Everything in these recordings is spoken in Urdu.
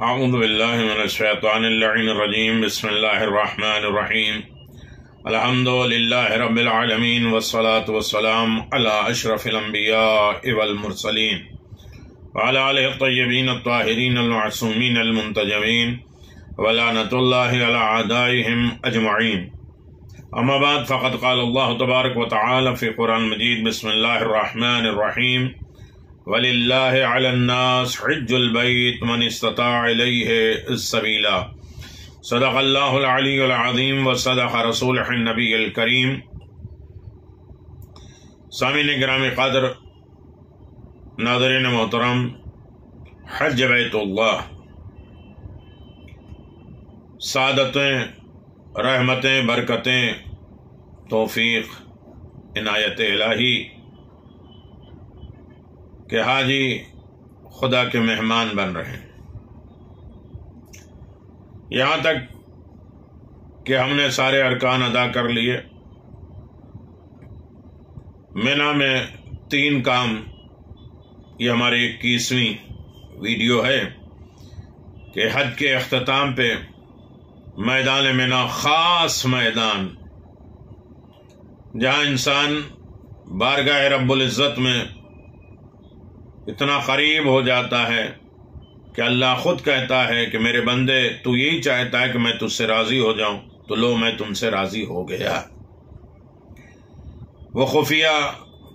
اعوذ باللہ من الشیطان اللعین الرجیم بسم اللہ الرحمن الرحیم الحمد للہ رب العالمین والصلاة والسلام علی اشرف الانبیاء والمرسلین وعلی آلہ الطیبین الطاہرین المعصومین المنتجبین ولعنۃ اللہ علی اعدائہم اجمعین. اما بعد فقد قال اللہ تبارک وتعالی فی قرآن مجید بسم اللہ الرحمن الرحیم وَلِلَّهِ عَلَى النَّاسِ حِجُّ الْبَيْتِ مَنِ اسْتَطَاعَ إِلَيْهِ السَّبِيلَ. صدق اللہ العلی العظیم وصدق رسولہ النبی الکریم. سامعین گرامی قدر، ناظرین محترم، حج بیت اللہ سعادتیں، رحمتیں، برکتیں، توفیق، عنایت الہی کہ حاجی خدا کے مہمان بن رہے ہیں. یہاں تک کہ ہم نے سارے ارکان ادا کر لیے. مینا میں 3 کام، یہ ہماری 21ویں ویڈیو ہے کہ حج کے اختتام پہ میدان مینا، خاص میدان جہاں انسان بارگاہ رب العزت میں اتنا قریب ہو جاتا ہے کہ اللہ خود کہتا ہے کہ میرے بندے، تو یہی چاہتا ہے کہ میں تجھ سے راضی ہو جاؤں، تو لو میں تم سے راضی ہو گیا. وہ خفیہ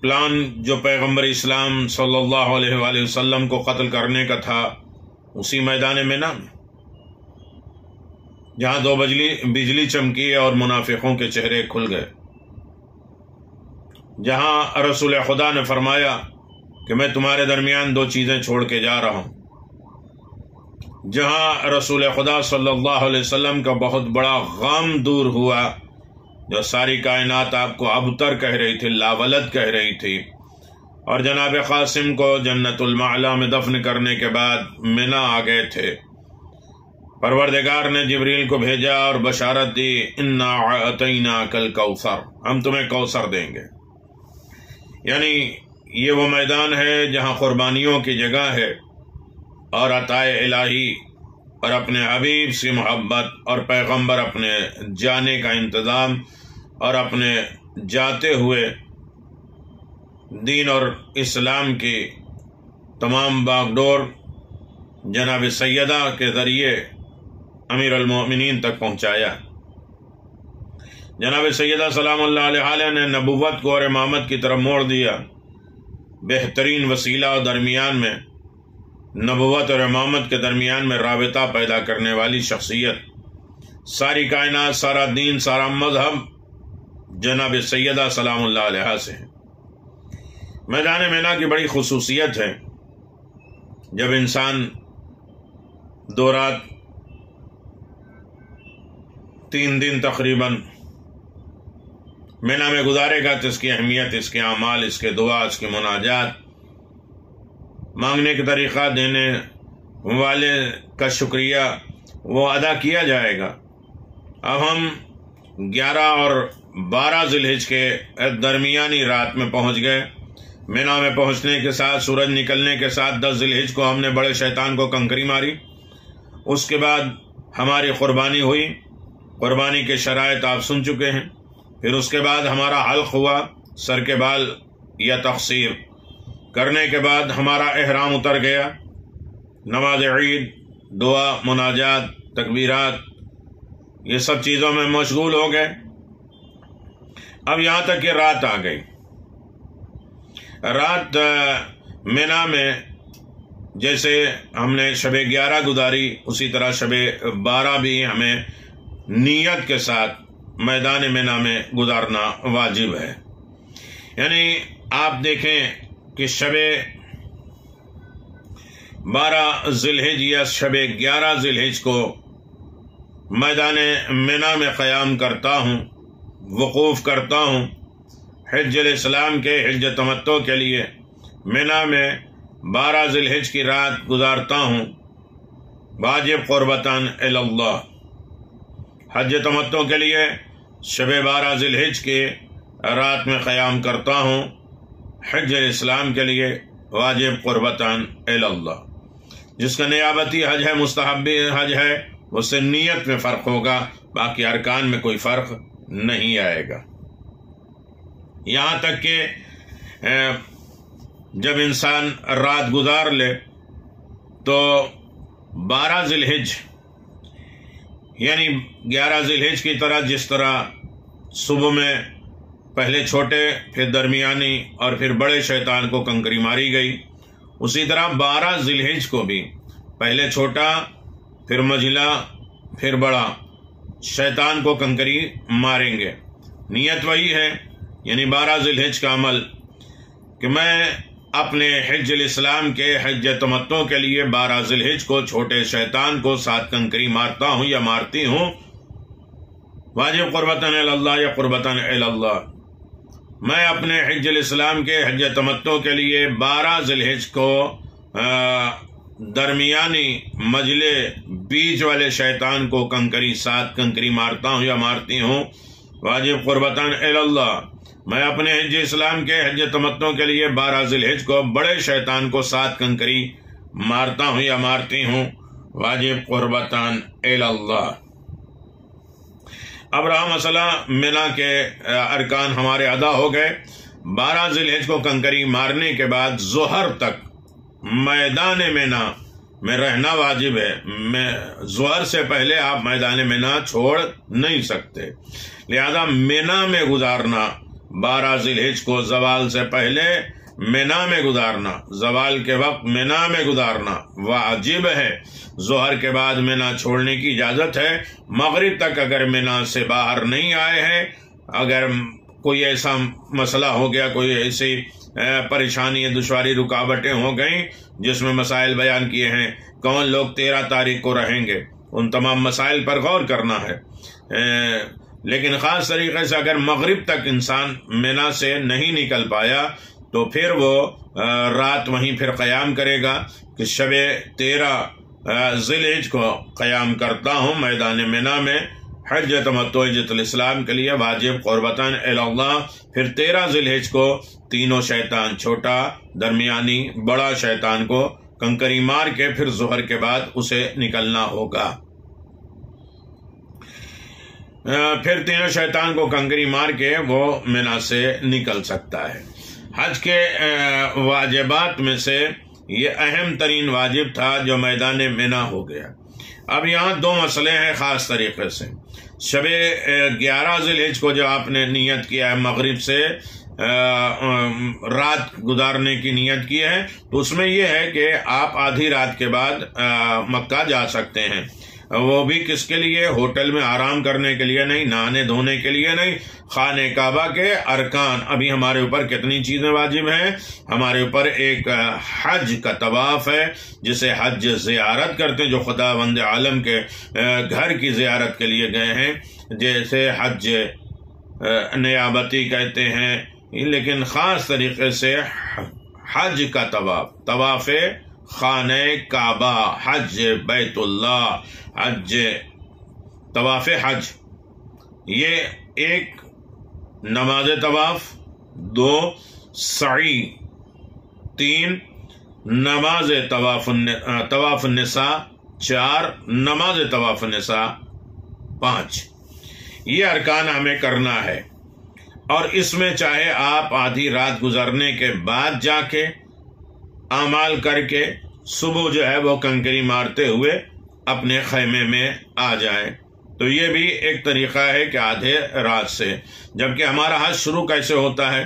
پلان جو پیغمبر اسلام صلی اللہ علیہ وآلہ وسلم کو قتل کرنے کا تھا، اسی میدان مینا میں، جہاں 2 بجلی چمکی اور منافقوں کے چہرے کھل گئے، جہاں رسول خدا نے فرمایا کہ میں تمہارے درمیان 2 چیزیں چھوڑ کے جا رہا ہوں، جہاں رسول خدا صلی اللہ علیہ وسلم کا بہت بڑا غم دور ہوا، جو ساری کائنات آپ کو ابتر کہہ رہی تھی، لاولد کہہ رہی تھی، اور جناب قاسم کو جنت المعلا میں دفن کرنے کے بعد منا آ گئے تھے. پروردگار نے جبریل کو بھیجا اور بشارت دی، انا اعطیناک الکوثر، ہم تمہیں کوثر دیں گے. یعنی یہ وہ میدان ہے جہاں قربانیوں کی جگہ ہے، اور عطائے الہی اور اپنے حبیب سے محبت اور پیغمبر اپنے جانے کا انتظام اور اپنے جاتے ہوئے دین اور اسلام کی تمام باغڈور جناب سیدہ کے ذریعے امیر المومنین تک پہنچایا. جناب سیدہ سلام اللہ علیہ نے نبوت کو اور امامت کی طرف موڑ دیا. بہترین وسیلہ اور درمیان میں نبوت اور امامت کے درمیان میں رابطہ پیدا کرنے والی شخصیت، ساری کائنات، سارا دین، سارا مذہب جناب سیدہ سلام اللہ علیہ سے ہے. میدان مینا کی بڑی خصوصیت ہے، جب انسان 2 رات 3 دن تقریباً مینا میں گزارے گا تو اس کی اہمیت، اس کے اعمال، اس کے دعا، اس کے مناجات، مانگنے کا طریقہ، دینے والے کا شکریہ، وہ ادا کیا جائے گا. اب ہم 11 اور 12 ذی الحجہ کے درمیانی رات میں پہنچ گئے. مینا میں پہنچنے کے ساتھ، سورج نکلنے کے ساتھ 10 ذی الحجہ کو ہم نے بڑے شیطان کو کنکری ماری. اس کے بعد ہماری قربانی ہوئی. قربانی کے شرائط آپ سن چکے ہیں. پھر اس کے بعد ہمارا حلق ہوا، سر کے بال یا تقصیر کرنے کے بعد ہمارا احرام اتر گیا. نماز عید، دعا، مناجات، تکبیرات، یہ سب چیزوں میں مشغول ہو گئے. اب یہاں تک کہ رات آ گئی. رات مینا میں جیسے ہم نے شب 11 گزاری، اسی طرح شب 12 بھی ہمیں نیت کے ساتھ میدان مینا میں گزارنا واجب ہے. یعنی آپ دیکھیں کہ شب 12 ذی الحجہ یا شب 11 ذی الحجہ کو میدان مینا میں قیام کرتا ہوں، وقوف کرتا ہوں، حج الاسلام کے، حج تمتع کے لیے مینا میں 12 ذی الحجہ کی رات گزارتا ہوں. واجب قربتاً الی اللہ، حج تمتع کے لیے شب 12 ذی الحجہ کے رات میں قیام کرتا ہوں، حج الاسلام کے لیے واجب قربتاً الی اللہ. جس کا نیابتی حج ہے، مستحبی حج ہے، اس سے نیت میں فرق ہوگا، باقی ارکان میں کوئی فرق نہیں آئے گا۔ یہاں تک کہ جب انسان رات گزار لے تو 12 ذی الحج یعنی 11 ذی الحج کی طرح، جس طرح صبح میں پہلے چھوٹے پھر درمیانی اور پھر بڑے شیطان کو کنکری ماری گئی، اسی طرح 12 ذی الحج کو بھی پہلے چھوٹا پھر مجھلا پھر بڑا شیطان کو کنکری ماریں گے۔ نیت وہی ہے، یعنی 12 ذی الحج کا عمل کہ میں اپنے حج الاسلام کے حج تمتع کے لیے 12 ذی الحج کو چھوٹے شیطان کو 7 کنکری مارتا ہوں یا مارتی ہوں، واجب قربتاً الی اللہ یا قربتاً الی اللہ۔ میں اپنے حج الاسلام کے حج تمتع کے لیے 12 ذی الحج کو درمیانی مجلے بیچ والے شیطان کو 7 کنکری مارتا ہوں یا مارتی ہوں، واجب قربتاً الی اللہ۔ میں اپنے حج اسلام کے حج تمتع کے لیے 12 ذی الحج کو بڑے شیطان کو 7 کنکری مارتا ہوں یا مارتی ہوں، واجب قربتاً الی اللہ۔ اب رہا مسئلہ مینا کے ارکان ہمارے ادا ہو گئے۔ 12 ذی الحج کو کنکری مارنے کے بعد ظہر تک میدان مینا میں رہنا واجب ہے۔ ظہر سے پہلے آپ میدان مینا چھوڑ نہیں سکتے، لہذا مینا میں گزارنا، 12 ذی الحج کو زوال سے پہلے مینا میں گزارنا، زوال کے وقت مینا میں گزارنا واجب ہے۔ ظہر کے بعد مینا چھوڑنے کی اجازت ہے، مغرب تک اگر مینا سے باہر نہیں آئے ہیں، اگر کوئی ایسا مسئلہ ہو گیا، کوئی ایسی پریشانی دشواری رکاوٹیں ہو گئیں جس میں مسائل بیان کیے ہیں، کون لوگ 13 تاریخ کو رہیں گے، ان تمام مسائل پر غور کرنا ہے۔ لیکن خاص طریقے سے اگر مغرب تک انسان مینا سے نہیں نکل پایا تو پھر وہ رات وہیں پھر قیام کرے گا کہ شب 13 ذی الحج کو قیام کرتا ہوں میدان مینا میں حج تمتع حجۃ الاسلام کے لیے، واجب قربتاً الی اللہ۔ پھر 13 ذی الحج کو تینوں شیطان، چھوٹا درمیانی بڑا شیطان کو کنکری مار کے پھر ظہر کے بعد اسے نکلنا ہوگا۔ پھر تینوں شیطان کو کنکری مار کے وہ مینا سے نکل سکتا ہے۔ حج کے واجبات میں سے یہ اہم ترین واجب تھا جو میدان مینا ہو گیا۔ اب یہاں 2 مسئلے ہیں خاص طریقے سے۔ شب 11 ذی الحج کو جو آپ نے نیت کیا ہے، مغرب سے رات گزارنے کی نیت کی ہے، تو اس میں یہ ہے کہ آپ آدھی رات کے بعد مکہ جا سکتے ہیں۔ وہ بھی کس کے لیے؟ ہوٹل میں آرام کرنے کے لیے نہیں، نہانے دھونے کے لیے نہیں، خانہ کعبہ کے ارکان۔ ابھی ہمارے اوپر کتنی چیزیں واجب ہیں؟ ہمارے اوپر ایک حج کا طواف ہے، جسے حج زیارت کرتے ہیں، جو خدا بند عالم کے گھر کی زیارت کے لیے گئے ہیں، جیسے حج نیابتی کہتے ہیں، لیکن خاص طریقے سے حج کا طواف خانہ کعبہ، حج بیت اللہ، حج طواف حج، یہ ایک نماز طواف، 2 سعی، 3 نماز طواف النساء، 4 نماز طواف النساء، 5 یہ ارکان ہمیں کرنا ہے۔ اور اس میں چاہے آپ آدھی رات گزرنے کے بعد جا کے اعمال کر کے صبح جو ہے وہ کنکری مارتے ہوئے اپنے خیمے میں آ جائیں، تو یہ بھی ایک طریقہ ہے کہ آدھے رات سے۔ جبکہ ہمارا حج شروع کیسے ہوتا ہے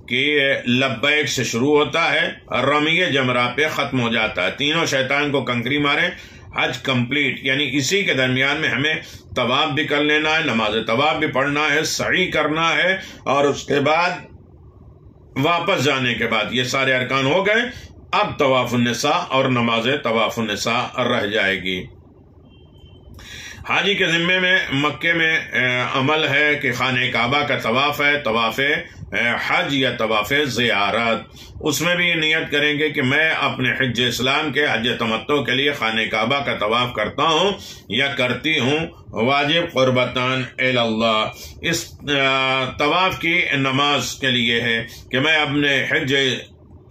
کہ لبیک سے شروع ہوتا ہے، رمی جمرہ پہ ختم ہو جاتا ہے، تینوں شیطان کو کنکری ماریں، حج کمپلیٹ، یعنی اسی کے درمیان میں ہمیں طواف بھی کر لینا ہے، نماز طواف بھی پڑھنا ہے، سعی کرنا ہے، اور اس کے بعد واپس جانے کے بعد یہ سارے ارکان ہو گئے۔ اب طواف النساء اور نماز طواف النساء رہ جائے گی۔ حاجی کے ذمے میں مکے میں عمل ہے کہ خانہ کعبہ کا طواف ہے، طواف حج یا طواف زیارت، اس میں بھی یہ نیت کریں گے کہ میں اپنے حج اسلام کے حج تمتع کے لیے خانہ کعبہ کا طواف کرتا ہوں یا کرتی ہوں، واجب قربتاً الی اللہ۔ اس طواف کی نماز کے لیے ہے کہ میں اپنے حج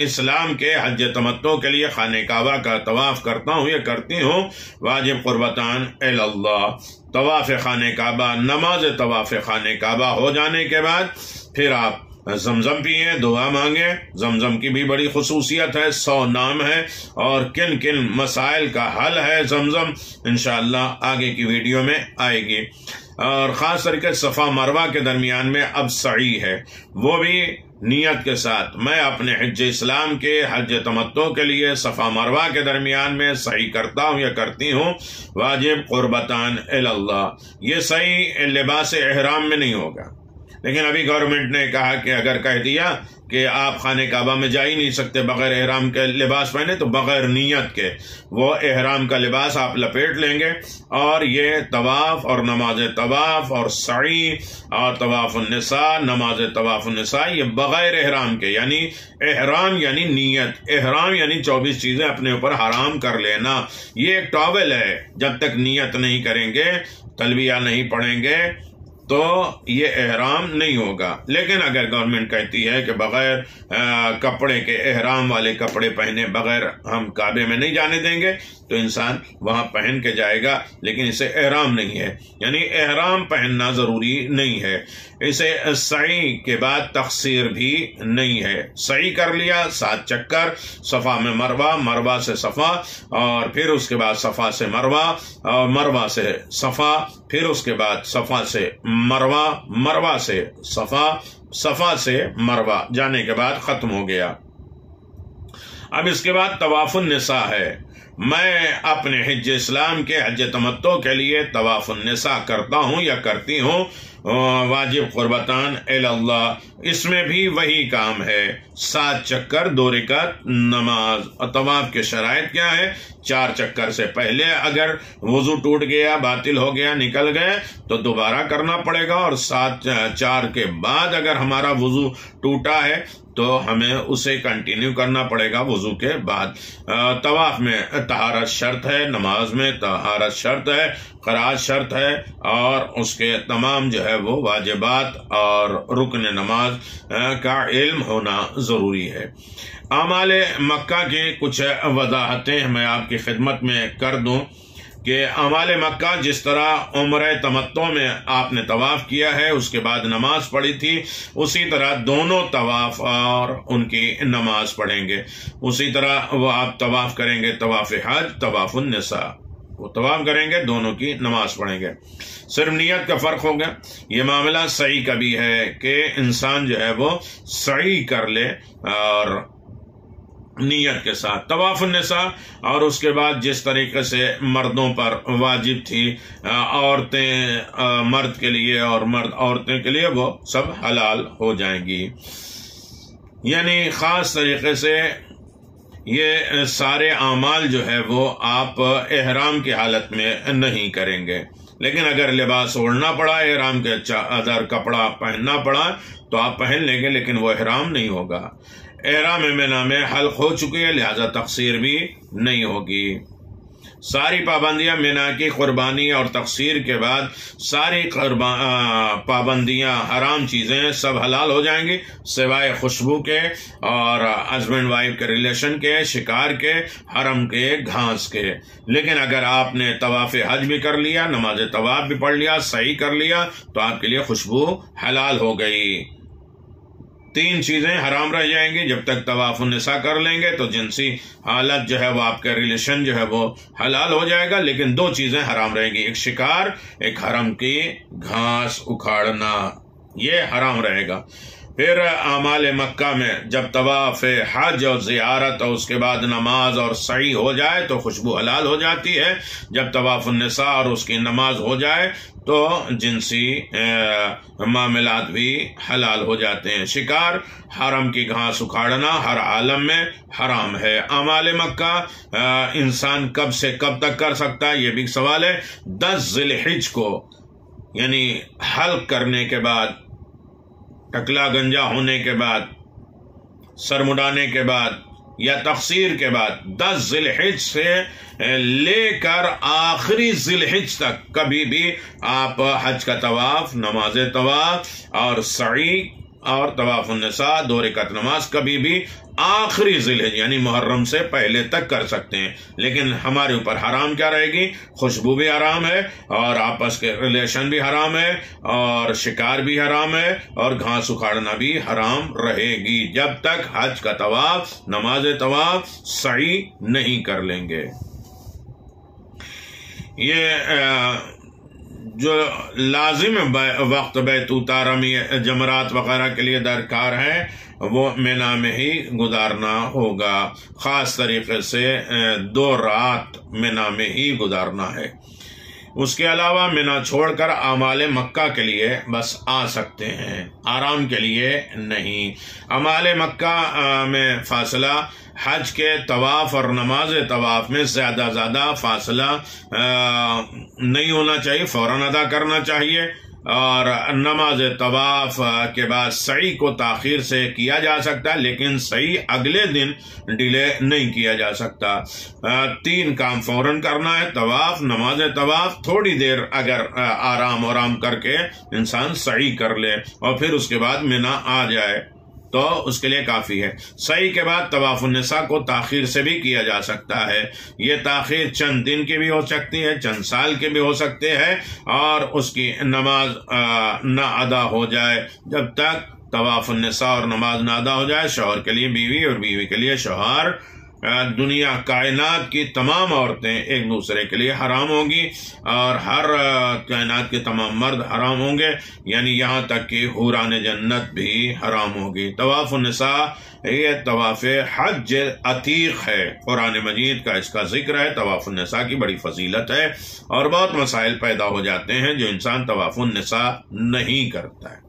اسلام کے حج تمتع کے لیے خانہ کعبہ کا طواف کرتا ہوں یا کرتی ہوں، واجب قربتان اللہ، طواف خانہ کعبہ، نماز طواف خانہ کعبہ ہو جانے کے بعد پھر آپ زمزم پئیں، دعا مانگیں۔ زمزم کی بھی بڑی خصوصیت ہے، 100 نام ہے، اور کن کن مسائل کا حل ہے زمزم، انشاءاللہ آگے کی ویڈیو میں آئے گی۔ اور خاص طریقے صفا مروہ کے درمیان میں اب سعی ہے، وہ بھی نیت کے ساتھ، میں اپنے حج اسلام کے حج تمتع کے لیے صفا مروہ کے درمیان میں سعی کرتا ہوں یا کرتی ہوں، واجب قربتان اللہ۔ یہ سعی لباس احرام میں نہیں ہوگا، لیکن ابھی گورنمنٹ نے کہا کہ اگر کہہ دیا کہ آپ خانہ کعبہ میں جا ہی نہیں سکتے بغیر احرام کے لباس پہنے، تو بغیر نیت کے وہ احرام کا لباس آپ لپیٹ لیں گے، اور یہ طواف اور نماز طواف اور سعی اور طواف النساء، نماز طواف النساء، یہ بغیر احرام کے، یعنی احرام یعنی نیت، احرام یعنی 24 چیزیں اپنے اوپر حرام کر لینا، یہ ایک ٹاول ہے۔ جب تک نیت نہیں کریں گے، تلبیہ نہیں پڑھیں گے، تو یہ احرام نہیں ہوگا۔ لیکن اگر گورنمنٹ کہتی ہے کہ بغیر کپڑے کے، احرام والے کپڑے پہنے بغیر ہم کعبے میں نہیں جانے دیں گے، تو انسان وہاں پہن کے جائے گا، لیکن اسے احرام نہیں ہے، یعنی احرام پہننا ضروری نہیں ہے۔ اسے سعی کے بعد تقصیر بھی نہیں ہے، سعی کر لیا 7 چکر، صفا میں مروہ، مروہ سے صفا، اور پھر اس کے بعد صفا سے مروہ، اور مروہ سے صفا، پھر اس کے بعد صفا سے مروہ، مروہ سے صفا، صفا سے مروہ جانے کے بعد ختم ہو گیا۔ اب اس کے بعد طواف النساء ہے۔ میں اپنے حج اسلام کے حج تمتع کے لیے طواف النساء کرتا ہوں یا کرتی ہوں، واجب قربتان اللہ۔ اس میں بھی وہی کام ہے، 7 چکر، 2 رکعت نماز۔ اور طواف کے شرائط کیا ہے؟ 4 چکر سے پہلے اگر وضو ٹوٹ گیا، باطل ہو گیا، نکل گئے، تو دوبارہ کرنا پڑے گا، اور 4 کے بعد اگر ہمارا وضو ٹوٹا ہے تو ہمیں اسے کنٹینیو کرنا پڑے گا وضو کے بعد۔ طواف میں طہارت شرط ہے، نماز میں طہارت شرط ہے، قرات شرط ہے، اور اس کے تمام جو ہے وہ واجبات اور رکن نماز کا علم ہونا ضروری ہے۔ اعمال مکہ کی کچھ وضاحتیں میں آپ کی خدمت میں کر دوں کہ اعمال مکہ جس طرح عمرہ تمتع میں آپ نے طواف کیا ہے، اس کے بعد نماز پڑھی تھی، اسی طرح دونوں طواف اور ان کی نماز پڑھیں گے۔ اسی طرح وہ آپ طواف کریں گے، طواف حج، طواف النساء، وہ طواف کریں گے، دونوں کی نماز پڑھیں گے۔ صرف نیت کا فرق ہوگا۔ یہ معاملہ سعی کا بھی ہے کہ انسان جو ہے وہ سعی کر لے اور نیت کے ساتھ طواف النساء، اور اس کے بعد جس طریقے سے مردوں پر واجب تھی، عورتیں مرد کے لیے اور مرد عورتیں کے لیے، وہ سب حلال ہو جائیں گی۔ یعنی خاص طریقے سے یہ سارے اعمال جو ہے وہ آپ احرام کی حالت میں نہیں کریں گے، لیکن اگر لباس اوڑھنا پڑا، احرام کے ادر کپڑا پہننا پڑا، تو آپ پہن لیں گے، لیکن وہ احرام نہیں ہوگا۔ احرام مینا میں حلق ہو چکی ہے، لہذا تقصیر بھی نہیں ہوگی۔ ساری پابندیاں مینا کی قربانی اور تقصیر کے بعد ساری پابندیاں، حرام چیزیں سب حلال ہو جائیں گی، سوائے خوشبو کے اور ہسبینڈ وائف کے ریلیشن کے، شکار کے، حرم کے، گھاس کے۔ لیکن اگر آپ نے طواف حج بھی کر لیا، نماز طواف بھی پڑھ لیا، سعی کر لیا، تو آپ کے لیے خوشبو حلال ہو گئی۔ 3 چیزیں حرام رہ جائیں گی جب تک طواف النساء کر لیں گے، تو جنسی حالت جو ہے وہ آپ کا ریلیشن جو ہے وہ حلال ہو جائے گا، لیکن 2 چیزیں حرام رہیں گی، ایک شکار، ایک حرم کی گھاس اکھاڑنا، یہ حرام رہے گا۔ پھر اعمال مکہ میں جب طواف حج اور زیارت اور اس کے بعد نماز اور سعی ہو جائے تو خوشبو حلال ہو جاتی ہے۔ جب طواف النساء اور اس کی نماز ہو جائے تو جنسی معاملات بھی حلال ہو جاتے ہیں۔ شکار، حرم کی گھاس اکھاڑنا ہر عالم میں حرام ہے۔ اعمال مکہ انسان کب سے کب تک کر سکتا ہے، یہ بھی سوال ہے۔ 10 ذی الحج کو، یعنی حلق کرنے کے بعد، ٹکلا گنجا ہونے کے بعد، سر مڈانے کے بعد یا تقصیر کے بعد 10 ذی الحج سے لے کر آخری ذی الحج تک کبھی بھی آپ حج کا طواف، نماز طواف اور سعی اور طواف النساء 2 رکعت نماز کبھی بھی آخری ذی الحجہ یعنی محرم سے پہلے تک کر سکتے ہیں، لیکن ہمارے اوپر حرام کیا رہے گی؟ خوشبو بھی حرام ہے، اور آپس کے ریلیشن بھی حرام ہے، اور شکار بھی حرام ہے، اور گھاس اکھاڑنا بھی حرام رہے گی جب تک حج کا طواف، نماز طواف سعی نہیں کر لیں گے۔ یہ جو لازم وقت بیت رمی جمرات وغیرہ کے لیے درکار ہے وہ مینا میں ہی گزارنا ہوگا، خاص طریقے سے 2 رات مینا میں ہی گزارنا ہے۔ اس کے علاوہ مینا چھوڑ کر اعمال مکہ کے لیے بس آ سکتے ہیں، آرام کے لیے نہیں۔ اعمال مکہ میں فاصلہ حج کے طواف اور نماز طواف میں زیادہ فاصلہ نہیں ہونا چاہیے، فوراً ادا کرنا چاہیے، اور نماز طواف کے بعد سعی کو تاخیر سے کیا جا سکتا ہے، لیکن سعی اگلے دن ڈیلے نہیں کیا جا سکتا۔ 3 کام فوراً کرنا ہے، طواف، نماز طواف، تھوڑی دیر اگر آرام کر کے انسان سعی کر لے اور پھر اس کے بعد مینا آ جائے تو اس کے لیے کافی ہے۔ سعی کے بعد طواف النساء کو تاخیر سے بھی کیا جا سکتا ہے، یہ تاخیر چند دن کی بھی ہو سکتی ہے، چند سال کے بھی ہو سکتے ہیں، اور اس کی نماز نہ ادا ہو جائے جب تک طواف النساء اور نماز نہ ادا ہو جائے۔ شوہر کے لیے بیوی اور بیوی کے لیے شوہر، دنیا کائنات کی تمام عورتیں ایک دوسرے کے لیے حرام ہوں گی، اور ہر کائنات کے تمام مرد حرام ہوں گے، یعنی یہاں تک کہ حوران جنت بھی حرام ہوگی۔ طواف النساء یہ طواف حج عتیق ہے، قرآن مجید کا اس کا ذکر ہے۔ طواف النساء کی بڑی فضیلت ہے، اور بہت مسائل پیدا ہو جاتے ہیں جو انسان طواف النساء نہیں کرتا ہے،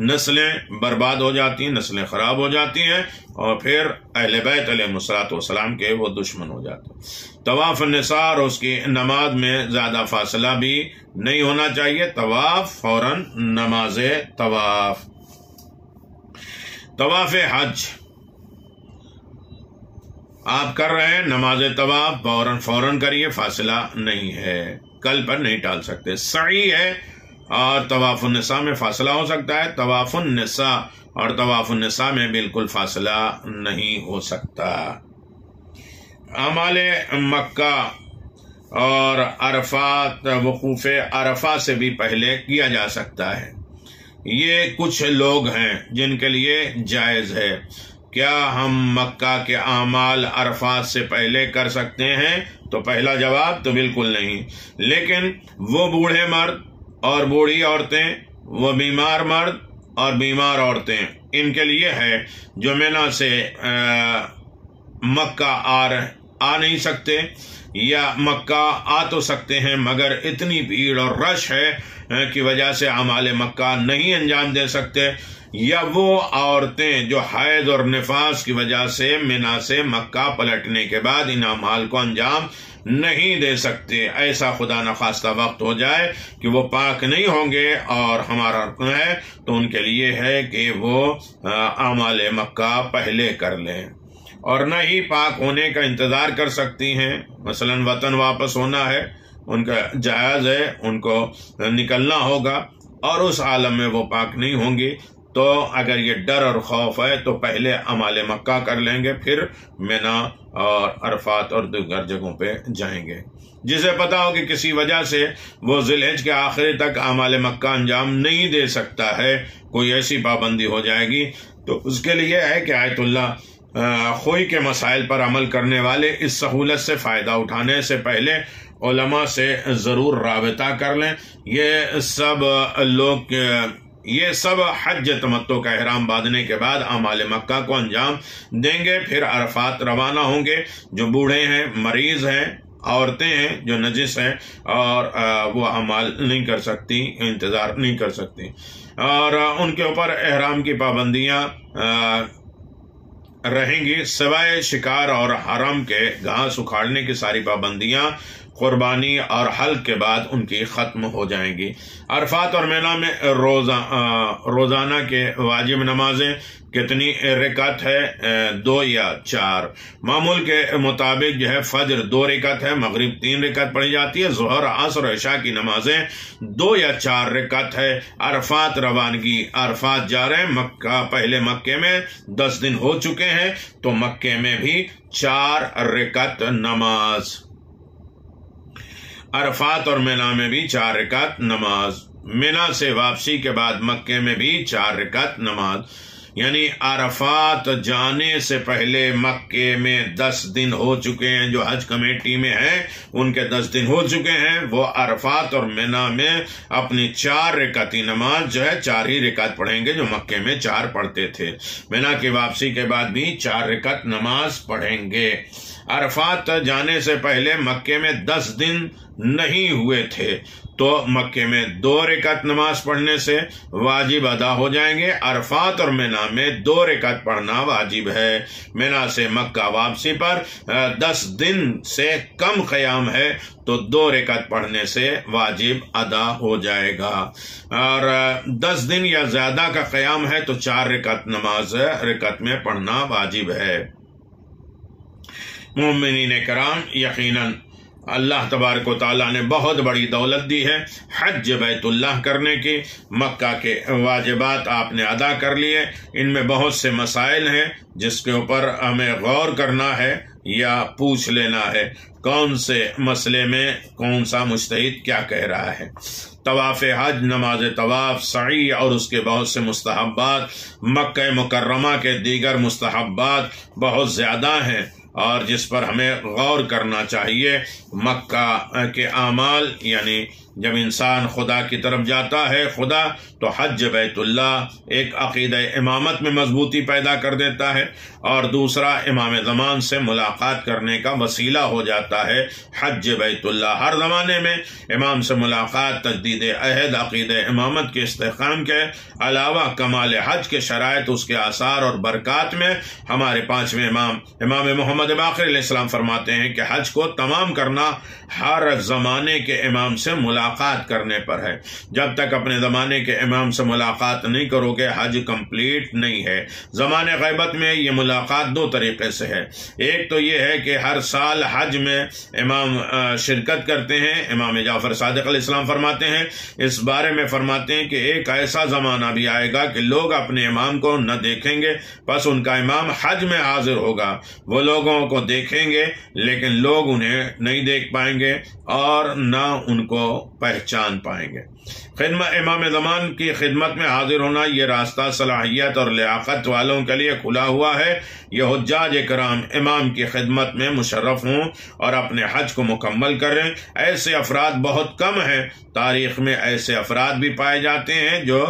نسلیں برباد ہو جاتی ہیں، نسلیں خراب ہو جاتی ہیں، اور پھر اہل بیت علیہ الصلوۃ والسلام کے وہ دشمن ہو جاتے ہیں۔ طواف النساء اور اس کی نماز میں زیادہ فاصلہ بھی نہیں ہونا چاہیے، طواف فوراً نماز طواف۔ طواف حج آپ کر رہے ہیں، نماز طواف فوراً کریے، فاصلہ نہیں ہے، کل پر نہیں ٹال سکتے۔ سعی ہے اور طواف النساء میں فاصلہ ہو سکتا ہے، طواف النساء اور طواف النساء میں بالکل فاصلہ نہیں ہو سکتا۔ اعمال مکہ اور عرفات، وقوف عرفہ سے بھی پہلے کیا جا سکتا ہے۔ یہ کچھ لوگ ہیں جن کے لیے جائز ہے۔ کیا ہم مکہ کے اعمال عرفات سے پہلے کر سکتے ہیں؟ تو پہلا جواب تو بالکل نہیں، لیکن وہ بوڑھے مرد اور بوڑھی عورتیں، وہ بیمار مرد اور بیمار عورتیں، ان کے لیے ہے جو مینا سے مکہ آ نہیں سکتے، یا مکہ آ تو سکتے ہیں مگر اتنی بھیڑ اور رش ہے کی وجہ سے اعمال مکہ نہیں انجام دے سکتے، یا وہ عورتیں جو حیض اور نفاس کی وجہ سے مینا سے مکہ پلٹنے کے بعد ان اعمال کو انجام نہیں دے سکتے، ایسا خدا نخواستہ وقت ہو جائے کہ وہ پاک نہیں ہوں گے اور ہمارا رکن ہے، تو ان کے لیے ہے کہ وہ اعمال مکہ پہلے کر لیں، اور نہ ہی پاک ہونے کا انتظار کر سکتی ہیں۔ مثلا وطن واپس ہونا ہے، ان کا جائز ہے، ان کو نکلنا ہوگا، اور اس عالم میں وہ پاک نہیں ہوں گی، تو اگر یہ ڈر اور خوف ہے تو پہلے اعمال مکہ کر لیں گے، پھر مینا اور عرفات اور دیگر جگہوں پہ جائیں گے۔ جسے پتا ہو کہ کسی وجہ سے وہ ذی الحجہ کے آخری تک اعمال مکہ انجام نہیں دے سکتا ہے، کوئی ایسی پابندی ہو جائے گی، تو اس کے لیے ہے کہ آیت اللہ خوئی کے مسائل پر عمل کرنے والے اس سہولت سے فائدہ اٹھانے سے پہلے علماء سے ضرور رابطہ کر لیں۔ یہ سب حج تمتع کا احرام باندھنے کے بعد اعمال مکہ کو انجام دیں گے، پھر عرفات روانہ ہوں گے۔ جو بوڑھے ہیں، مریض ہیں، عورتیں ہیں جو نجس ہیں، اور وہ اعمال نہیں کر سکتی، انتظار نہیں کر سکتی، اور ان کے اوپر احرام کی پابندیاں رہیں گی، سوائے شکار اور حرم کے گھاس اکھاڑنے کی ساری پابندیاں قربانی اور حلق کے بعد ان کی ختم ہو جائیں گی۔ عرفات اور مینا میں روزانہ کے واجب نمازیں کتنی رکعت ہے؟ 2 یا 4۔ معمول کے مطابق جو ہے فجر 2 رکعت ہے، مغرب 3 رکعت پڑھی جاتی ہے، ظہر عصر اور عشاء کی نمازیں 2 یا 4 رکعت ہے۔ عرفات روانگی، عرفات جا رہے ہیں مکہ، پہلے مکے میں 10 دن ہو چکے ہیں تو مکے میں بھی 4 رکعت نماز، عرفات اور مینا میں بھی 4 رکعت نماز، مینا سے واپسی کے بعد مکے میں بھی 4 رکعت نماز، یعنی عرفات جانے سے پہلے مکے میں 10 دن ہو چکے ہیں، جو حج کمیٹی میں ہیں ان کے 10 دن ہو چکے ہیں، وہ عرفات اور مینا میں اپنی 4 رکعتی نماز جو ہے 4 ہی رکعت پڑھیں گے جو مکے میں 4 پڑھتے تھے، مینا کی واپسی کے بعد بھی 4 رکعت نماز پڑھیں گے۔ عرفات جانے سے پہلے مکے میں 10 دن نہیں ہوئے تھے تو مکے میں 2 رکعت نماز پڑھنے سے واجب ادا ہو جائیں گے۔ عرفات اور مینا میں 2 رکعت پڑھنا واجب ہے۔ مینا سے مکہ واپسی پر 10 دن سے کم قیام ہے تو 2 رکعت پڑھنے سے واجب ادا ہو جائے گا، اور 10 دن یا زیادہ کا قیام ہے تو 4 رکعت نماز رکعت میں پڑھنا واجب ہے۔ مومنین کرام، یقیناً اللہ تبارک و تعالیٰ نے بہت بڑی دولت دی ہے حج بیت اللہ کرنے کی۔ مکہ کے واجبات آپ نے ادا کر لیے، ان میں بہت سے مسائل ہیں جس کے اوپر ہمیں غور کرنا ہے یا پوچھ لینا ہے کون سے مسئلے میں کون سا مجتہد کیا کہہ رہا ہے۔ طواف حج، نماز طواف، سعی اور اس کے بہت سے مستحبات، مکہ مکرمہ کے دیگر مستحبات بہت زیادہ ہیں اور جس پر ہمیں غور کرنا چاہیے۔ مکہ کے اعمال، یعنی جب انسان خدا کی طرف جاتا ہے خدا، تو حج بیت اللہ ایک عقیدہ امامت میں مضبوطی پیدا کر دیتا ہے، اور دوسرا امام زمان سے ملاقات کرنے کا وسیلہ ہو جاتا ہے حج بیت اللہ۔ ہر زمانے میں امام سے ملاقات، تجدید عہد، عقیدہ امامت کے استحکام کے علاوہ کمال حج کے شرائط، اس کے آثار اور برکات میں ہمارے 5ویں امام محمد باقر علیہ السلام فرماتے ہیں کہ حج کو تمام کرنا ہر زمانے کے امام سے ملاقات کرنے پر ہے۔ جب تک اپنے زمانے کے امام سے ملاقات نہیں کرو گے حج کمپلیٹ نہیں ہے۔ زمانے غیبت میں یہ ملاقات 2 طریقے سے ہے۔ ایک تو یہ ہے کہ ہر سال حج میں امام شرکت کرتے ہیں۔ امام جعفر صادق علیہ السلام فرماتے ہیں، اس بارے میں فرماتے ہیں کہ ایک ایسا زمانہ بھی آئے گا کہ لوگ اپنے امام کو نہ دیکھیں گے، بس ان کا امام حج میں حاضر ہوگا، وہ لوگوں کو دیکھیں گے لیکن لوگ انہیں نہیں دیکھ پائیں گے اور نہ ان کو پہچان پائیں گے۔ خدمت امام زمان کی خدمت میں حاضر ہونا، یہ راستہ صلاحیت اور لیاقت والوں کے لیے کھلا ہوا ہے۔ یہ حجاج کرام امام کی خدمت میں مشرف ہوں اور اپنے حج کو مکمل کریں۔ ایسے افراد بہت کم ہیں، تاریخ میں ایسے افراد بھی پائے جاتے ہیں جو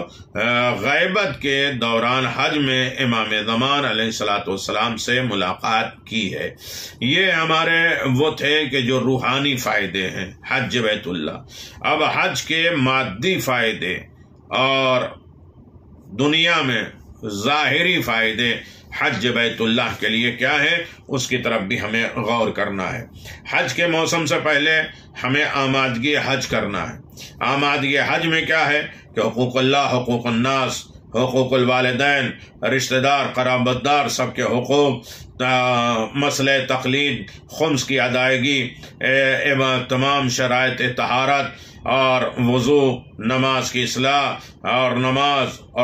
غیبت کے دوران حج میں امام زمان علیہ الصلوۃ والسلام سے ملاقات کی ہے۔ یہ ہمارے وہ تھے کہ جو روحانی فائدے ہیں حج بیت اللہ۔ اب حج کے مادی فائدے اور دنیا میں ظاہری فائدے حج بیت اللہ کے لیے کیا ہے، اس کی طرف بھی ہمیں غور کرنا ہے۔ حج کے موسم سے پہلے ہمیں آمادگی حج کرنا ہے۔ آمادگی حج میں کیا ہے کہ حقوق اللہ، حقوق الناس، حقوق الوالدین، رشتہ دار، قرابت دار، سب کے حقوق، مسئلہ تقلید، خمس کی ادائیگی، تمام شرائط طہارت اور وضو، نماز کی اصلاح اور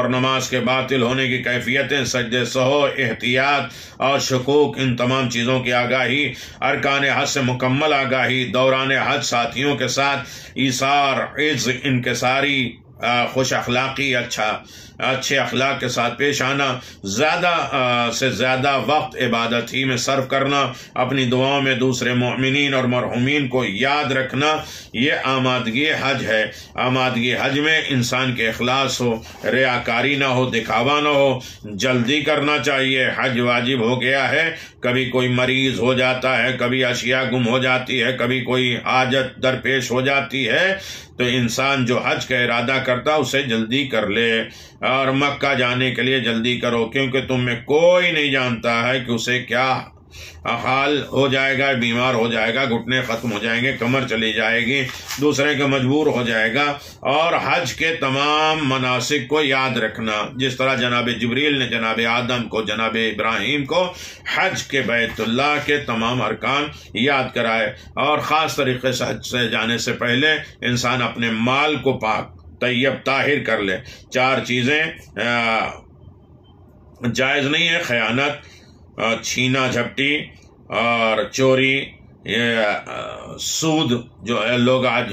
نماز کے باطل ہونے کی کیفیتیں، سجدے سہو، احتیاط اور شکوک، ان تمام چیزوں کی آگاہی، ارکان حج سے مکمل آگاہی، دوران حج ساتھیوں کے ساتھ ایثار، عز، انکساری، خوش اخلاقی، اچھے اخلاق کے ساتھ پیش آنا، زیادہ سے زیادہ وقت عبادت ہی میں صرف کرنا، اپنی دعاؤں میں دوسرے مومنین اور مرحومین کو یاد رکھنا، یہ آمادگی حج ہے۔ آمادگی حج میں انسان کے اخلاص ہو، ریاکاری نہ ہو، دکھاوا نہ ہو، جلدی کرنا چاہیے۔ حج واجب ہو گیا ہے، کبھی کوئی مریض ہو جاتا ہے، کبھی اشیاء گم ہو جاتی ہے، کبھی کوئی حاجت درپیش ہو جاتی ہے، تو انسان جو حج کا ارادہ کرتا اسے جلدی کر لے، اور مکہ جانے کے لیے جلدی کرو، کیونکہ تم میں کوئی نہیں جانتا ہے کہ اسے کیا خال ہو جائے گا، بیمار ہو جائے گا، گھٹنے ختم ہو جائیں گے، کمر چلی جائے گی، دوسرے کا مجبور ہو جائے گا۔ اور حج کے تمام مناسک کو یاد رکھنا، جس طرح جناب جبریل نے جناب آدم کو، جناب ابراہیم کو حج کے بیت اللہ کے تمام ارکان یاد کرائے۔ اور خاص طریقے سے حج سے جانے سے پہلے انسان اپنے مال کو پاک طیب طاہر کر لے۔ 4 چیزیں جائز نہیں ہے: خیانت، چھینا جھپٹی اور چوری، سود، جو لوگ آج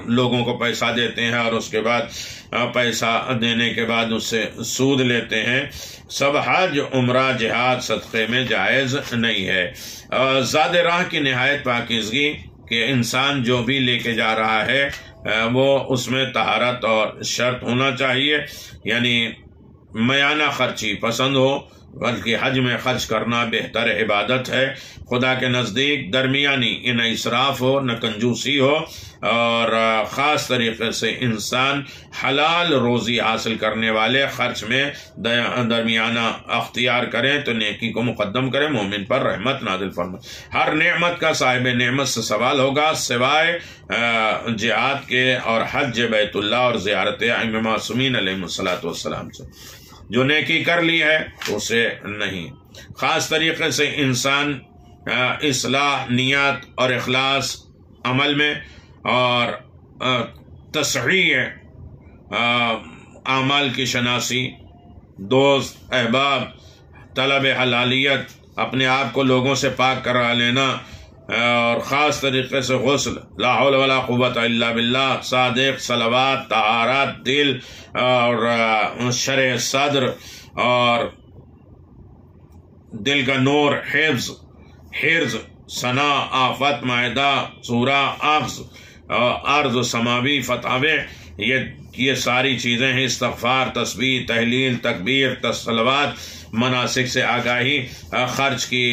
لوگوں کو پیسہ دیتے ہیں اور اس کے بعد پیسہ دینے کے بعد اس سے سود لیتے ہیں، سب حج، عمرہ، جہاد، صدقے میں جائز نہیں ہے۔ زاد راہ کی نہایت پاکیزگی کہ انسان جو بھی لے کے جا رہا ہے وہ اس میں طہارت اور شرط ہونا چاہیے، یعنی میانہ خرچی پسند ہو، بلکہ حج میں خرچ کرنا بہتر عبادت ہے خدا کے نزدیک، درمیانی، نہ اسراف ہو نہ کنجوسی ہو، اور خاص طریقے سے انسان حلال روزی حاصل کرنے والے خرچ میں درمیانہ اختیار کریں تو نیکی کو مقدم کریں، مومن پر رحمت نازل فرمائے۔ ہر نعمت کا صاحب نعمت سے سوال ہوگا سوائے جہاد کے اور حج بیت اللہ اور زیارت ائمہ معصومین علیہم الصلوۃ والسلام سے۔ جو نیکی کر لی ہے اسے نہیں۔ خاص طریقے سے انسان اصلاح نیت اور اخلاص عمل میں اور تصحیح اعمال کی شناسی، دوست احباب، طلب حلالیت، اپنے آپ کو لوگوں سے پاک کرا لینا، اور خاص طریقے سے غسل، لا حول ولا قوت الا باللہ، صادق، صلوات، طہارت دل اور شرح صدر اور دل کا نور، حفظ، ثنا، آفت، معدہ، سورہ، اخذ، عرض، سماوی، فتاوی، یہ ساری چیزیں ہیں۔ استغفار، تسبیح، تحلیل، تکبیر، صلوات، مناسک سے آگاہی، خرچ کی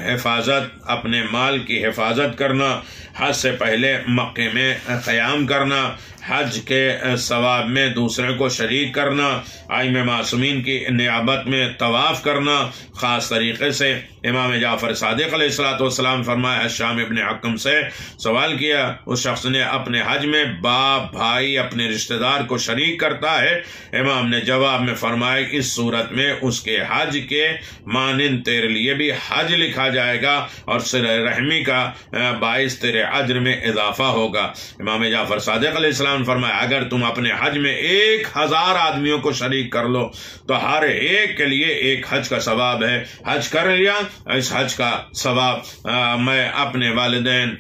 حفاظت، اپنے مال کی حفاظت کرنا، حج سے پہلے مکے میں قیام کرنا، حج کے ثواب میں دوسرے کو شریک کرنا، ائمہ معصومین کی نیابت میں طواف کرنا۔ خاص طریقے سے امام جعفر صادق علیہ الصلوۃ والسلام فرمایا، ہشام ابن حکم سے سوال کیا، اس شخص نے اپنے حج میں باپ، بھائی، اپنے رشتہ دار کو شریک کرتا ہے؟ امام نے جواب میں فرمایا، اس صورت میں اس کے حج کے مانند تیرے لیے بھی حج لکھا جائے گا اور صلہ رحمی کا باعث تیرے اجر میں اضافہ ہوگا۔ امام جعفر صادق علیہ السلام فرمایا، اگر تم اپنے حج میں 1000 آدمیوں کو شریک کر لو تو ہر ایک کے لیے ایک حج کا ثواب ہے۔ حج کر لیا، اس حج کا ثواب میں اپنے والدین،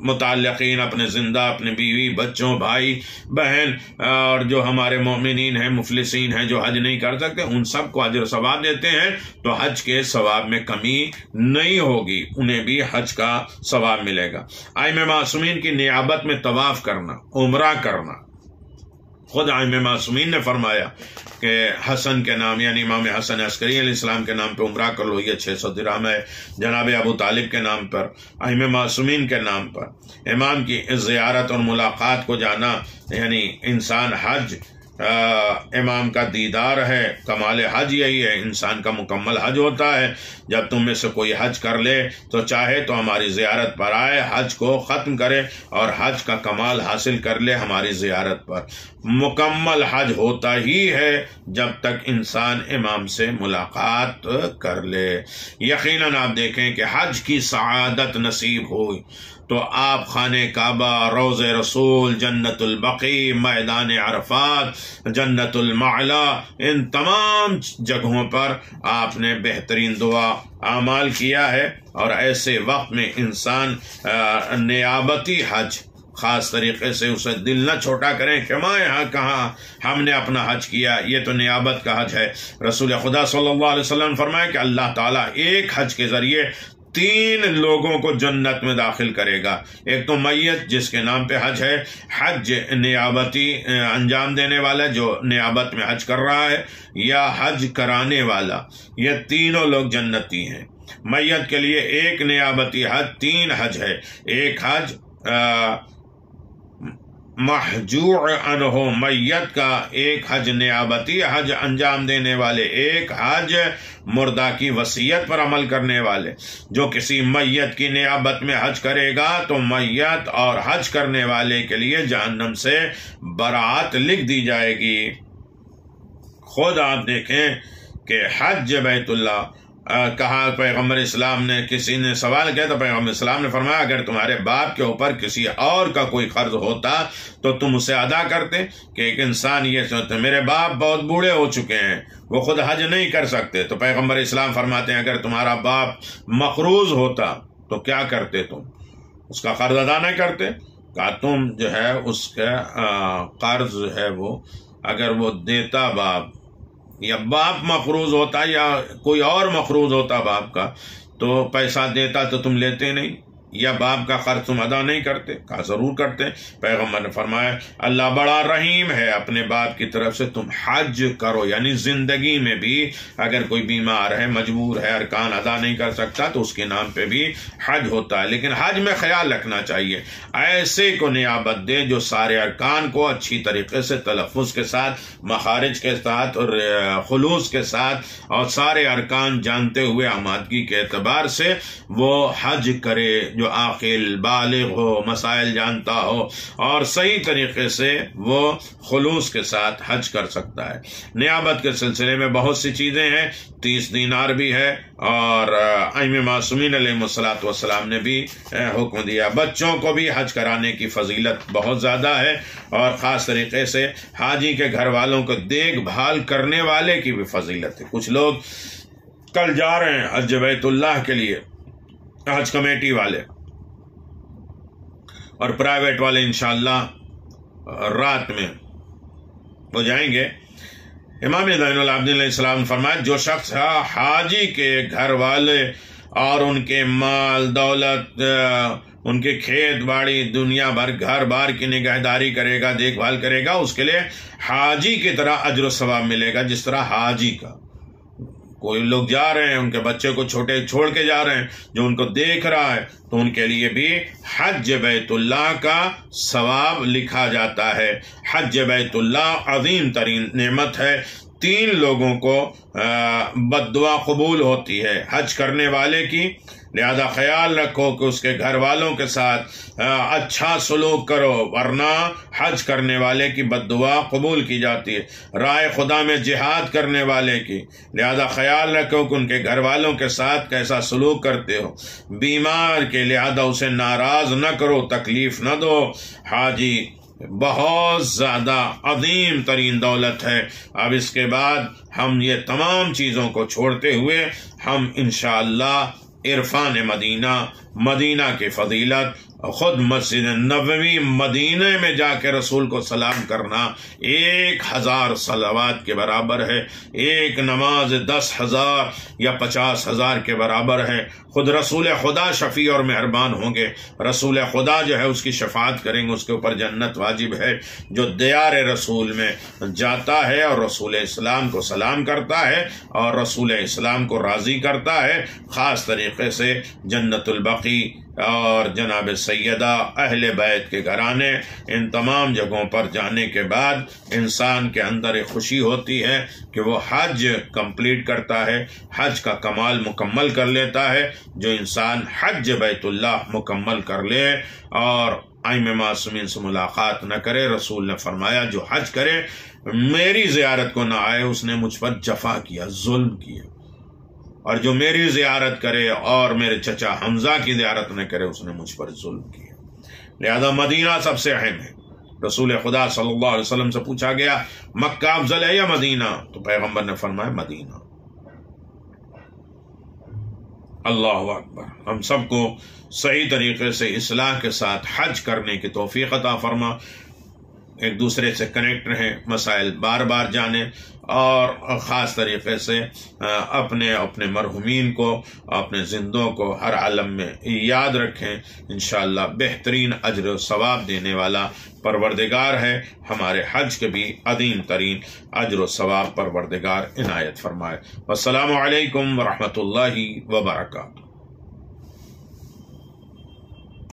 متعلقین، اپنے زندہ، اپنے بیوی، بچوں، بھائی، بہن، اور جو ہمارے مومنین ہیں، مفلسین ہیں، جو حج نہیں کر سکتے، ان سب کو اجر ثواب دیتے ہیں، تو حج کے ثواب میں کمی نہیں ہوگی، انہیں بھی حج کا ثواب ملے گا۔ ائمہ معصومین کی نیابت میں طواف کرنا، عمرہ کرنا، خود ائمہ معصومین نے فرمایا کہ حسن کے نام، یعنی امام حسن عسکری علیہ السلام کے نام پہ عمرہ کر لو، یہ 600 درہم ہے۔ جناب ابو طالب کے نام پر، ائمہ معصومین کے نام پر امام کی زیارت اور ملاقات کو جانا، یعنی انسان حج امام کا دیدار ہے، کمال حج یہی ہے، انسان کا مکمل حج ہوتا ہے۔ جب تم میں سے کوئی حج کر لے تو چاہے تو ہماری زیارت پر آئے، حج کو ختم کرے اور حج کا کمال حاصل کر لے ہماری زیارت پر۔ مکمل حج ہوتا ہی ہے جب تک انسان امام سے ملاقات کر لے۔ یقیناً آپ دیکھیں کہ حج کی سعادت نصیب ہوئی تو آپ خانہ کعبہ، روض رسول، جنت البقیع، میدان عرفات، جنت المعلا، ان تمام جگہوں پر آپ نے بہترین دعا اعمال کیا ہے۔ اور ایسے وقت میں انسان نیابتی حج، خاص طریقے سے اسے دل نہ چھوٹا کریں کہ میں یہاں کہاں، ہم نے اپنا حج کیا، یہ تو نیابت کا حج ہے۔ رسول خدا صلی اللہ علیہ وسلم نے فرمایا کہ اللہ تعالیٰ ایک حج کے ذریعے 3 لوگوں کو جنت میں داخل کرے گا۔ ایک تو میت جس کے نام پہ حج ہے، حج نیابتی انجام دینے والا جو نیابت میں حج کر رہا ہے، یا حج کرانے والا، یہ تینوں لوگ جنتی ہیں۔ میت کے لیے ایک نیابتی حج، 3 حج ہے۔ ایک حج محجوع عنہ، میت کا ایک حج نیابتی حج انجام دینے والے، ایک حج مردہ کی وصیت پر عمل کرنے والے، جو کسی میت کی نیابت میں حج کرے گا تو میت اور حج کرنے والے کے لیے جہنم سے برات لکھ دی جائے گی۔ خود آپ دیکھیں کہ حج بیت اللہ کہا پیغمبر اسلام نے، کسی نے سوال کیا تو پیغمبر اسلام نے فرمایا اگر تمہارے باپ کے اوپر کسی اور کا کوئی قرض ہوتا تو تم اسے ادا کرتے، کہ ایک انسان یہ سوچتا میرے باپ بہت بوڑھے ہو چکے ہیں، وہ خود حج نہیں کر سکتے، تو پیغمبر اسلام فرماتے ہیں اگر تمہارا باپ مقروض ہوتا تو کیا کرتے، تم اس کا قرض ادا نہیں کرتے؟ کہا تم جو ہے اس کا قرض جو ہے وہ اگر وہ دیتا باپ، یا باپ مقروض ہوتا یا کوئی اور مقروض ہوتا باپ کا، تو پیسہ دیتا تو تم لیتے نہیں، یا باپ کا قرض تم ادا نہیں کرتے؟ کہا ضرور کرتے۔ پیغمبر نے فرمایا اللہ بڑا رحیم ہے، اپنے باپ کی طرف سے تم حج کرو، یعنی زندگی میں بھی اگر کوئی بیمار ہے، مجبور ہے، ارکان ادا نہیں کر سکتا تو اس کے نام پہ بھی حج ہوتا ہے، لیکن حج میں خیال رکھنا چاہیے ایسے کو نیابت دے جو سارے ارکان کو اچھی طریقے سے تلفظ کے ساتھ، مخارج کے ساتھ اور خلوص کے ساتھ اور سارے ارکان جانتے ہوئے آمادگی کے اعتبار سے وہ حج کرے، جو عاقل بالغ ہو، مسائل جانتا ہو اور صحیح طریقے سے وہ خلوص کے ساتھ حج کر سکتا ہے۔ نیابت کے سلسلے میں بہت سی چیزیں ہیں، 30 دینار بھی ہے، اور ائمہ معصومین علیہ الصلوۃ والسلام نے بھی حکم دیا۔ بچوں کو بھی حج کرانے کی فضیلت بہت زیادہ ہے، اور خاص طریقے سے حاجی کے گھر والوں کو دیکھ بھال کرنے والے کی بھی فضیلت ہے۔ کچھ لوگ کل جا رہے ہیں حج بیت اللہ کے لیے، حج کمیٹی والے اور پرائیویٹ والے انشاءاللہ رات میں وہ جائیں گے۔ امام زین العابدین علیہ السلام نے فرمایا جو شخص حاجی کے گھر والے اور ان کے مال دولت، ان کے کھیت باڑی، دنیا بھر گھر بار کی نگہداری کرے گا، دیکھ بھال کرے گا، اس کے لیے حاجی کی طرح اجر و ثواب ملے گا جس طرح حاجی کا۔ کوئی لوگ جا رہے ہیں، ان کے بچے کو چھوٹے چھوڑ کے جا رہے ہیں، جو ان کو دیکھ رہا ہے تو ان کے لیے بھی حج بیت اللہ کا ثواب لکھا جاتا ہے۔ حج بیت اللہ عظیم ترین نعمت ہے، 3 لوگوں کو بد دعا قبول ہوتی ہے، حج کرنے والے کی، لہذا خیال رکھو کہ اس کے گھر والوں کے ساتھ اچھا سلوک کرو، ورنہ حج کرنے والے کی بد دعا قبول کی جاتی ہے۔ راہ خدا میں جہاد کرنے والے کی، لہذا خیال رکھو کہ ان کے گھر والوں کے ساتھ کیسا سلوک کرتے ہو۔ بیمار کے لہذا اسے ناراض نہ کرو، تکلیف نہ دو۔ حاجی بہت زیادہ عظیم ترین دولت ہے۔ اب اس کے بعد ہم یہ تمام چیزوں کو چھوڑتے ہوئے ہم انشاءاللہ عرفان مدینہ کی فضیلت، خود مسجد نبوی مدینہ میں جا کے رسول کو سلام کرنا 1000 صلوات کے برابر ہے، ایک نماز 10,000 یا 50,000 کے برابر ہے۔ خود رسول خدا شفیع اور مہربان ہوں گے، رسول خدا جو ہے اس کی شفاعت کریں گے، اس کے اوپر جنت واجب ہے۔ جو دیار رسول میں جاتا ہے اور رسول اسلام کو سلام کرتا ہے اور رسول اسلام کو راضی کرتا ہے، خاص طریقے سے جنت البقیع اور جناب سیدہ اہل بیت کے گھرانے، ان تمام جگہوں پر جانے کے بعد انسان کے اندر ایک خوشی ہوتی ہے کہ وہ حج کمپلیٹ کرتا ہے، حج کا کمال مکمل کر لیتا ہے۔ جو انسان حج بیت اللہ مکمل کر لے اور ائمہ معصومین سے ملاقات نہ کرے، رسول نے فرمایا جو حج کرے میری زیارت کو نہ آئے اس نے مجھ پر جفا کیا، ظلم کیا، اور جو میری زیارت کرے اور میرے چچا حمزہ کی زیارت نہ کرے اس نے مجھ پر ظلم کیا۔ لہذا مدینہ سب سے اہم ہے۔ رسول خدا صلی اللہ علیہ وسلم سے پوچھا گیا مکہ افضل ہے یا مدینہ؟ تو پیغمبر نے فرمایا مدینہ۔ اللہ اکبر۔ ہم سب کو صحیح طریقے سے اصلاح کے ساتھ حج کرنے کی توفیق عطا فرما، ایک دوسرے سے کنیکٹ رہیں، مسائل بار بار جانیں، اور خاص طریقے سے اپنے مرحومین کو، اپنے زندوں کو ہر عالم میں یاد رکھیں۔ انشاءاللہ بہترین اجر و ثواب دینے والا پروردگار ہے، ہمارے حج کے بھی عظیم ترین اجر و ثواب پروردگار عنایت فرمائے۔ والسلام علیکم ورحمۃ اللہ وبرکاتہ۔